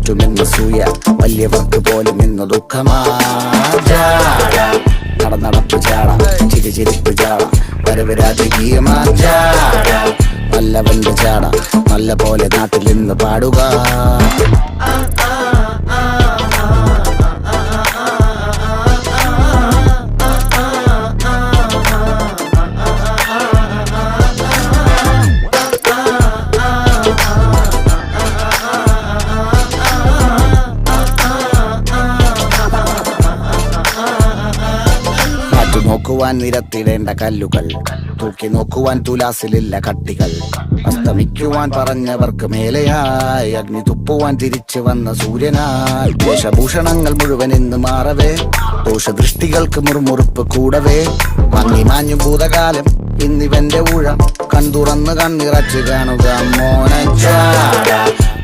ചുറ്റുമെന്ന സൂയ വലിയവർക്ക് പോലും ഇന്ന് ദുഃഖമാ. നടപ്പ് ചാട ചിരിപ്പ് ചാട വരവ് രാജകീയമാ. നല്ലവന്റെ ചാട നല്ല പോലെ നാട്ടിൽ നിന്ന് പാടുക. നോക്കുവാൻ നിരത്തിടേണ്ട കല്ലുകൾ, തൂക്കി നോക്കുവാൻ തുലാസിലില്ല കട്ടികൾ. അസ്തമിക്കുവാൻ പറഞ്ഞവർക്ക് മേലെയായി അഗ്നി തുപ്പുവാൻ തിരിച്ചു വന്ന സൂര്യനായി. വേഷഭൂഷണങ്ങൾ മുഴുവൻ ഇന്ന് മാറവേ, ദോഷദൃഷ്ടികൾക്ക് മുറുമുറുപ്പ് കൂടവേ. മങ്ങി മാഞ്ഞു ഭൂതകാലം ഇന്നിവന്റെ ഊഴം, കൺതുറന്ന് കണ്ണിറച്ച് കാണുക മോനച്ചാട.